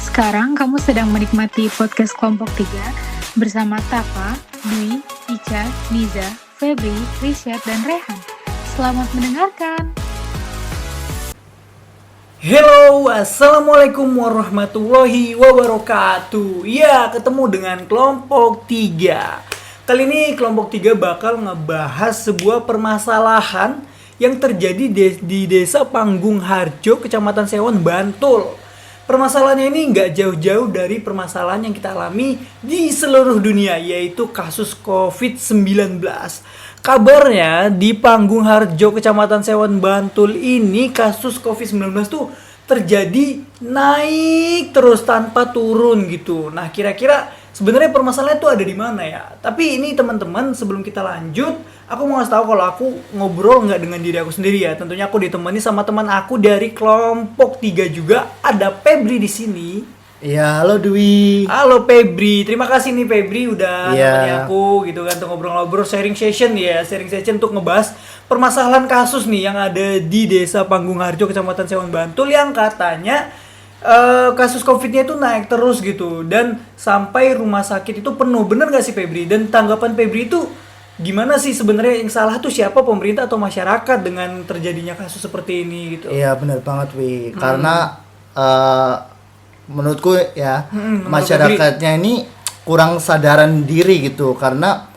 Sekarang kamu sedang menikmati podcast Kelompok 3 bersama Tafa, Dwi, Ica, Niza, Febri, Risyad, dan Rehan. Selamat mendengarkan. Hello, assalamualaikum warahmatullahi wabarakatuh. Ya, ketemu dengan Kelompok 3. Kali ini Kelompok 3 bakal ngebahas sebuah permasalahan yang terjadi di Desa Panggung Harjo, Kecamatan Sewon, Bantul. Permasalahannya ini nggak jauh-jauh dari permasalahan yang kita alami di seluruh dunia, yaitu kasus COVID-19. Kabarnya di Panggung Harjo, Kecamatan Sewon, Bantul ini kasus COVID-19 tuh terjadi naik terus tanpa turun gitu. Nah, kira-kira sebenarnya permasalahannya tuh ada di mana ya? Tapi ini teman-teman, sebelum kita lanjut, aku mau ngasih tahu kalau aku ngobrol nggak dengan diri aku sendiri ya. Tentunya aku ditemani sama teman aku dari Kelompok 3 juga. Ada Febri di sini. Ya, halo Dwi. Halo Febri, terima kasih nih Febri udah nemani Ya. aku gitu kan untuk ngobrol-ngobrol sharing session untuk ngebahas permasalahan kasus nih yang ada di Desa Panggung Harjo, Kecamatan Sewon, Bantul yang katanya kasus COVID-nya itu naik terus gitu dan sampai rumah sakit itu penuh. Bener gak sih Febri? Dan tanggapan Febri itu gimana sih sebenarnya, yang salah tuh siapa, pemerintah atau masyarakat dengan terjadinya kasus seperti ini gitu? Iya, benar banget Wi. Karena menurutku ya masyarakatnya ini kurang sadaran diri gitu, karena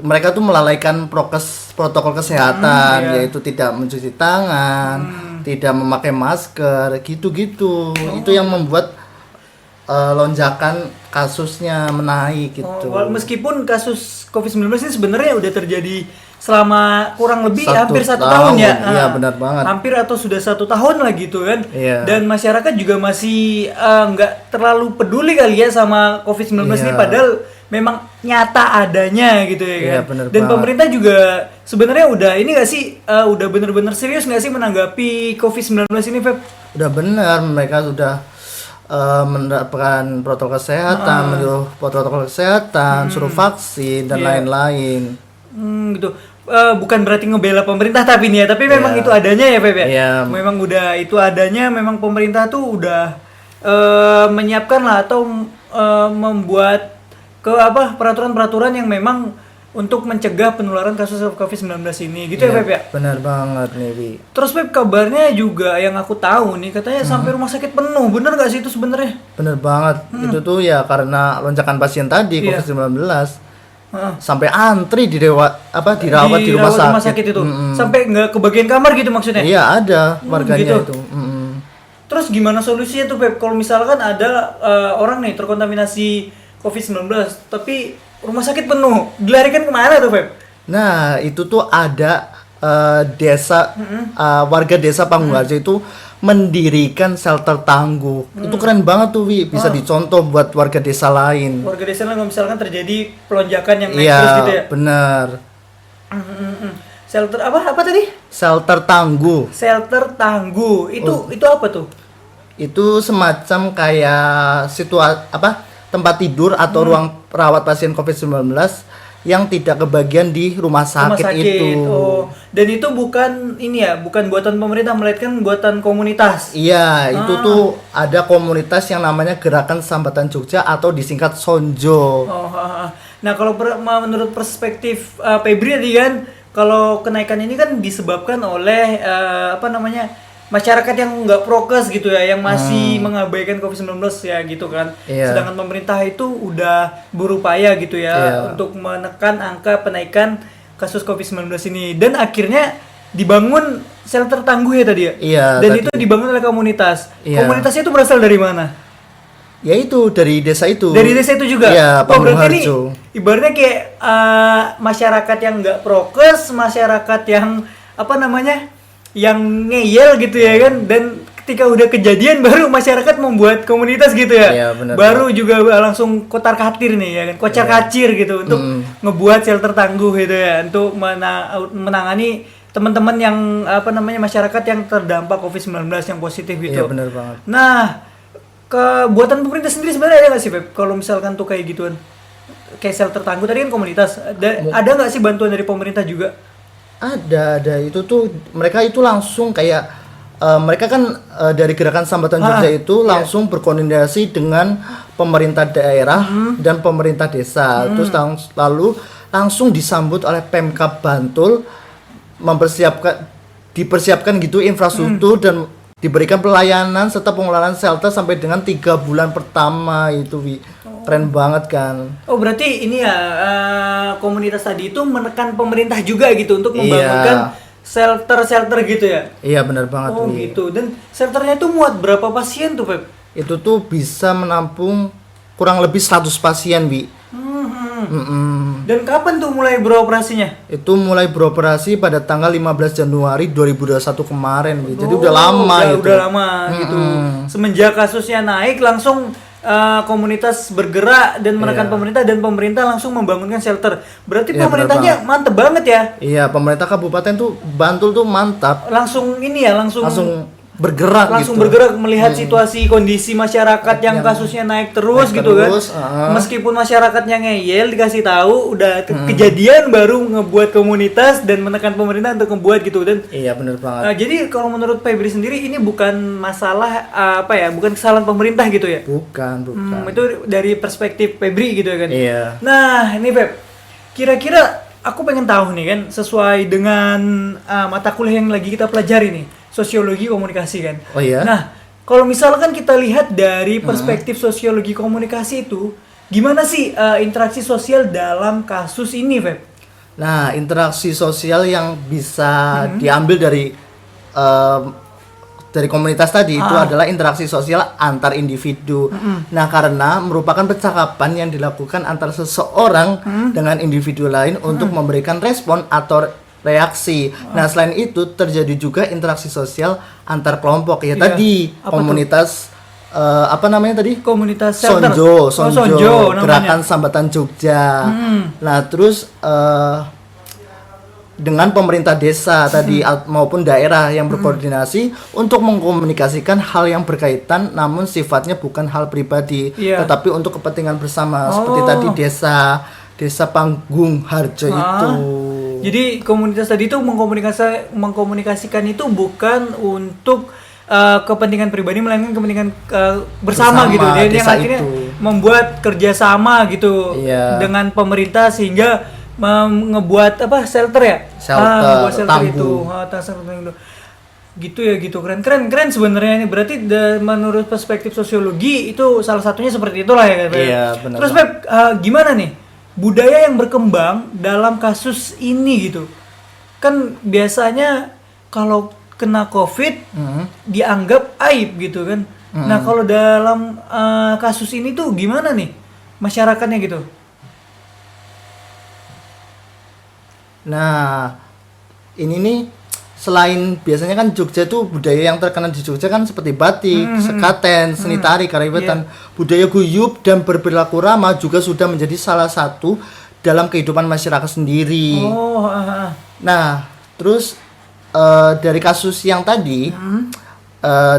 mereka tuh melalaikan protokol kesehatan, yaitu tidak mencuci tangan, tidak memakai masker, gitu-gitu. Itu yang membuat lonjakan kasusnya menaik gitu. Meskipun kasus COVID-19 ini sebenarnya udah terjadi selama kurang lebih 1 hampir 1 tahun ya. Iya, benar banget. Hampir atau sudah 1 tahun lah gitu kan. Iya. Dan masyarakat juga masih nggak terlalu peduli kali ya sama COVID-19 ini, Iya. padahal memang nyata adanya gitu ya kan. Iya, benar Dan banget. pemerintah juga sebenarnya udah ini nggak sih, udah bener-bener serius nggak sih menanggapi COVID-19 ini, Feb? Udah benar, mereka sudah menerapkan protokol kesehatan, menyuruh protokol kesehatan, suruh vaksin dan Iya. lain-lain. Gitu. Bukan berarti ngebela pemerintah tapi nih ya, tapi memang Iya. itu adanya ya, Feb ya. Iya. Memang udah itu adanya, memang pemerintah tuh udah menyiapkan lah atau membuat peraturan-peraturan yang memang untuk mencegah penularan kasus COVID-19 ini gitu ya, Feb ya. Benar banget nih, Wi. Terus Feb, kabarnya juga yang aku tahu nih katanya sampai rumah sakit penuh. Bener gak sih itu sebenarnya? Benar banget. Itu tuh ya karena lonjakan pasien tadi Iya. COVID-19. Sampai antri dirawat di rumah sakit. itu. Sampai nggak kebagian kamar gitu maksudnya. Iya, ada warganya gitu. itu. Terus gimana solusinya tuh, Pep? Kalau misalkan ada orang nih terkontaminasi COVID-19 tapi rumah sakit penuh, dilarikan kemana tuh, Pep? Nah, itu tuh ada warga desa Panggung Harjo itu mendirikan shelter tangguh. Itu keren banget tuh, Wi. Bisa dicontoh buat warga desa lain. Warga desa kalau misalkan terjadi pelonjakan yang naik Iya, terus gitu ya. benar. Shelter apa tadi? Shelter tangguh. Shelter tangguh. Itu apa tuh? Itu semacam kayak tempat tidur atau ruang perawat pasien COVID-19 yang tidak kebagian di rumah sakit itu. Oh, dan itu bukan bukan buatan pemerintah, melainkan buatan komunitas. Iya, itu tuh ada komunitas yang namanya Gerakan Sambatan Jogja atau disingkat Sonjo. Nah, kalau menurut perspektif Febri tadi kan, kalau kenaikan ini kan disebabkan oleh masyarakat yang nggak prokes gitu ya, yang masih mengabaikan COVID-19 ya gitu kan. Iya. Sedangkan pemerintah itu udah berupaya gitu ya untuk menekan angka penaikan kasus COVID-19 ini, dan akhirnya dibangun shelter tangguh ya tadi ya. Iya, Dan tadi. itu dibangun oleh komunitas. Iya. Komunitasnya itu berasal dari mana? Ya itu dari desa itu. Dari desa itu juga? Iya, Panggung berarti ini Harjo. ibaratnya kayak masyarakat yang nggak prokes, masyarakat yang yang ngeyel gitu ya kan, dan ketika udah kejadian baru masyarakat membuat komunitas gitu ya. Iya, benar. Baru juga langsung kocar kacir nih ya kan, kocar kacir gitu untuk ngebuat shelter tangguh gitu ya, untuk menangani teman-teman yang masyarakat yang terdampak COVID-19 yang positif gitu. Iya, benar banget. Nah, kebuatan pemerintah sendiri sebenarnya ada nggak sih, Pep? Kalau misalkan tuh kayak gituan, kayak shelter tangguh tadi kan komunitas, ada nggak sih bantuan dari pemerintah juga? Ada itu tuh mereka itu langsung kayak mereka kan dari Gerakan Sambatan Jogja itu langsung berkoordinasi dengan pemerintah daerah dan pemerintah desa. Terus lalu langsung disambut oleh Pemkab Bantul, dipersiapkan gitu infrastruktur dan diberikan pelayanan serta pengelolaan shelter sampai dengan 3 bulan pertama itu, keren banget kan. Oh berarti ini ya komunitas tadi itu menekan pemerintah juga gitu untuk membangunkan shelter gitu ya? Iya benar banget. Oh gitu. Dan shelternya itu muat berapa pasien tuh Pep? Itu tuh bisa menampung kurang lebih 100 pasien, Wi. Dan kapan tuh mulai beroperasinya? Itu mulai beroperasi pada tanggal 15 Januari 2021 kemarin, Wi. Jadi udah lama itu. Udah lama gitu. Semenjak kasusnya naik langsung komunitas bergerak dan menekan pemerintah dan pemerintah langsung membangunkan shelter. Berarti pemerintahnya mantep banget ya? Iya, pemerintah kabupaten tuh Bantul tuh mantap. Langsung ini ya, langsung bergerak langsung gitu. bergerak melihat situasi kondisi masyarakat yang kasusnya naik terus gitu kan. Meskipun masyarakatnya ngeyel dikasih tahu udah kejadian baru ngebuat komunitas dan menekan pemerintah untuk ngebuat gitu dan iya benar banget. Jadi kalau menurut Febri sendiri ini bukan masalah bukan kesalahan pemerintah gitu ya? Bukan. Itu dari perspektif Febri gitu ya kan. Iya. Nah, ini Feb. Kira-kira aku pengen tahu nih kan sesuai dengan mata kuliah yang lagi kita pelajari nih. Sosiologi komunikasi kan. Oh iya. Nah, kalau misalkan kita lihat dari perspektif sosiologi komunikasi itu, gimana sih interaksi sosial dalam kasus ini, Feb? Nah, interaksi sosial yang bisa diambil dari komunitas tadi itu adalah interaksi sosial antar individu. Nah, karena merupakan percakapan yang dilakukan antar seseorang dengan individu lain untuk memberikan respon atau reaksi. Nah, selain itu terjadi juga interaksi sosial antar kelompok ya. Tadi komunitas apa namanya tadi? Komunitas Sonjo, Sonjo Gerakan Sambatan Jogja. Nah, terus dengan pemerintah desa tadi maupun daerah yang berkoordinasi untuk mengkomunikasikan hal yang berkaitan namun sifatnya bukan hal pribadi, tetapi untuk kepentingan bersama seperti tadi desa Panggung Harjo itu. Jadi komunitas tadi itu mengkomunikasikan itu bukan untuk kepentingan pribadi melainkan kepentingan bersama gitu. Dan yang akhirnya membuat kerjasama gitu dengan pemerintah sehingga ngebuat shelter ya? Ngebuat shelter itu. Gitu ya gitu keren sebenarnya ini berarti menurut perspektif sosiologi itu salah satunya seperti itulah ya kan? Iya benar. Terus Pep gimana nih? Budaya yang berkembang dalam kasus ini gitu kan biasanya kalau kena COVID dianggap aib gitu kan. Nah kalau dalam kasus ini tuh gimana nih masyarakatnya gitu? Nah ini nih selain biasanya kan Jogja tuh budaya yang terkenal di Jogja kan seperti batik, sekaten, seni tari, karawitan, budaya guyup dan berperilaku ramah juga sudah menjadi salah satu dalam kehidupan masyarakat sendiri. Nah, terus dari kasus yang tadi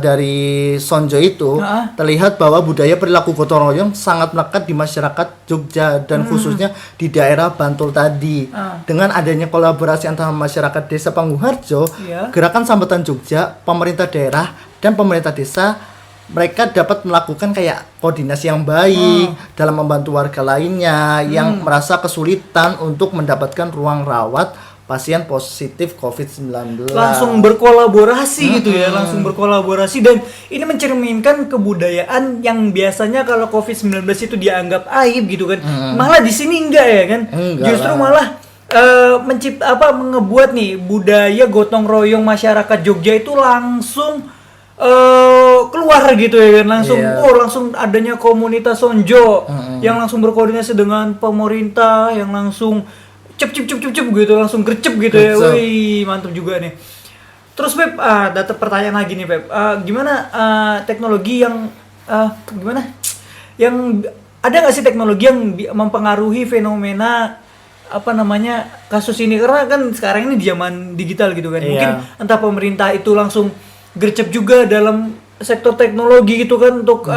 dari Sonjo itu terlihat bahwa budaya perilaku gotong royong sangat melekat di masyarakat Jogja dan khususnya di daerah Bantul tadi. Dengan adanya kolaborasi antara masyarakat desa Panggung Harjo, Gerakan Sambatan Jogja, pemerintah daerah dan pemerintah desa, mereka dapat melakukan kayak koordinasi yang baik dalam membantu warga lainnya yang merasa kesulitan untuk mendapatkan ruang rawat pasien positif COVID-19. Langsung berkolaborasi gitu ya, langsung berkolaborasi dan ini mencerminkan kebudayaan yang biasanya kalau COVID-19 itu dianggap aib gitu kan. Malah di sini enggak ya kan? Justru malah ngebuat nih budaya gotong royong masyarakat Jogja itu langsung keluar gitu ya kan, langsung adanya komunitas Sonjo yang langsung berkoordinasi dengan pemerintah yang langsung cep gitu, langsung gercep gitu ya. Wih, mantap juga nih. Terus Pep, ada pertanyaan lagi nih Pep. Gimana teknologi yang yang ada nggak sih teknologi yang mempengaruhi fenomena kasus ini, karena kan sekarang ini di zaman digital gitu kan. Mungkin entah pemerintah itu langsung gercep juga dalam sektor teknologi gitu kan untuk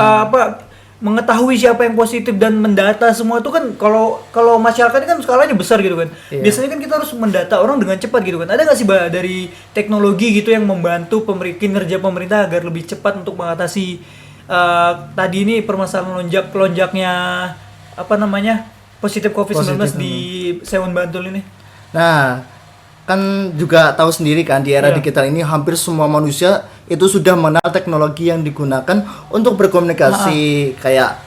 mengetahui siapa yang positif dan mendata semua itu kan kalau masyarakat ini kan skalanya besar gitu kan. Iya. Biasanya kan kita harus mendata orang dengan cepat gitu kan. Ada nggak sih Mbak dari teknologi gitu yang membantu kinerja pemerintah agar lebih cepat untuk mengatasi tadi ini permasalahan lonjaknya positif COVID-19 di Sewon Bantul ini? Nah, kan juga tahu sendiri kan di era digital ini hampir semua manusia itu sudah mengenal teknologi yang digunakan untuk berkomunikasi. Kayak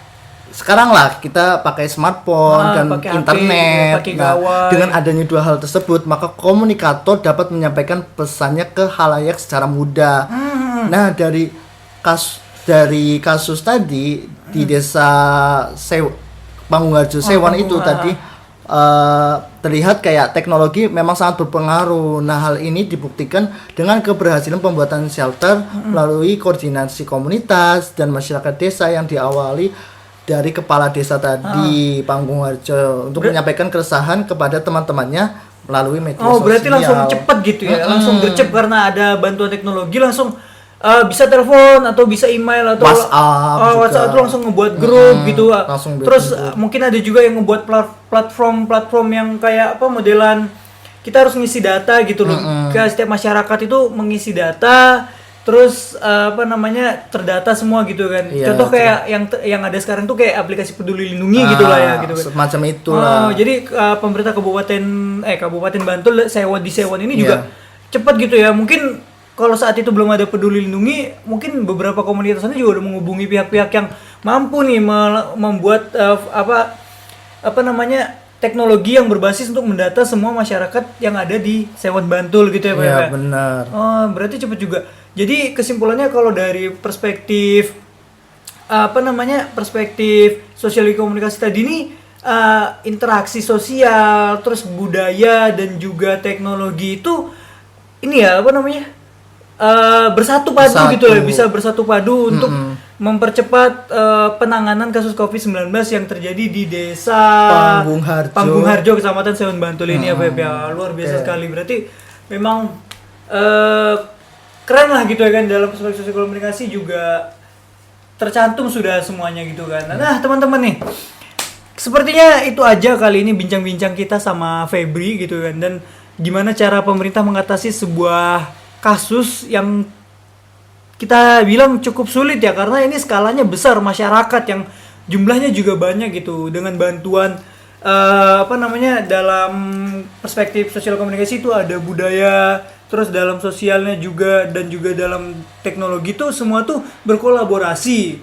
sekarang lah kita pakai smartphone dan pakai internet. HP, pakai Nah, gawai. dengan adanya dua hal tersebut, maka komunikator dapat menyampaikan pesannya ke khalayak secara mudah. Nah, dari kasus tadi di desa Panggung-Harjo Sewon itu tadi terlihat kayak teknologi memang sangat berpengaruh. Nah, hal ini dibuktikan dengan keberhasilan pembuatan shelter melalui koordinasi komunitas dan masyarakat desa yang diawali dari kepala desa tadi Panggung-Harjo untuk menyampaikan keresahan kepada teman-temannya melalui media sosial. Oh, berarti langsung cepat gitu ya. Langsung gercep karena ada bantuan teknologi, langsung bisa telepon atau bisa email atau WhatsApp itu langsung ngebuat grup gitu. Terus mungkin ada juga yang ngebuat platform yang kayak modelan kita harus ngisi data gitu loh. Ke setiap masyarakat itu mengisi data, terus terdata semua gitu kan. Iya, Contoh kayak yang ada sekarang tuh kayak aplikasi Peduli Lindungi gitu lah ya gitu kan. Semacam itulah. Jadi pemerintah Kabupaten Bantul di Sewon ini juga cepat gitu ya. Mungkin kalau saat itu belum ada Peduli Lindungi, mungkin beberapa komunitas sana juga udah menghubungi pihak-pihak yang mampu nih membuat teknologi yang berbasis untuk mendata semua masyarakat yang ada di Sewon Bantul gitu ya Pak. Iya, benar. Oh, berarti cepat juga. Jadi kesimpulannya kalau dari perspektif perspektif sosial komunikasi tadi ini interaksi sosial, terus budaya dan juga teknologi itu ini ya bersatu padu gitu lah, bisa bersatu padu untuk mempercepat penanganan kasus COVID-19 yang terjadi di desa Panggung-Harjo, Kecamatan Sewon Bantul ini ya Beb ya. Luar biasa sekali. Berarti memang keren lah gitu ya kan, dalam perspektif sosial komunikasi juga tercantum sudah semuanya gitu kan. Nah, teman-teman nih, sepertinya itu aja kali ini bincang-bincang kita sama Febri gitu kan, dan gimana cara pemerintah mengatasi sebuah kasus yang kita bilang cukup sulit ya, karena ini skalanya besar, masyarakat yang jumlahnya juga banyak gitu. Dengan bantuan dalam perspektif sosial komunikasi itu ada budaya, terus dalam sosialnya juga, dan juga dalam teknologi itu semua tuh berkolaborasi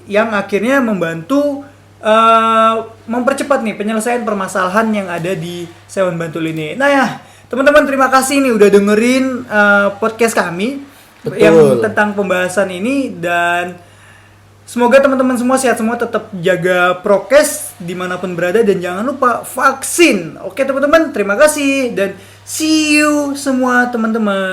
yang akhirnya membantu mempercepat nih penyelesaian permasalahan yang ada di Sewon Bantul ini. Nah ya, teman-teman, terima kasih nih udah dengerin podcast kami. Betul. Yang tentang pembahasan ini, dan semoga teman-teman semua sehat semua, tetap jaga prokes dimanapun berada, dan jangan lupa vaksin. Oke teman-teman, terima kasih dan see you semua teman-teman.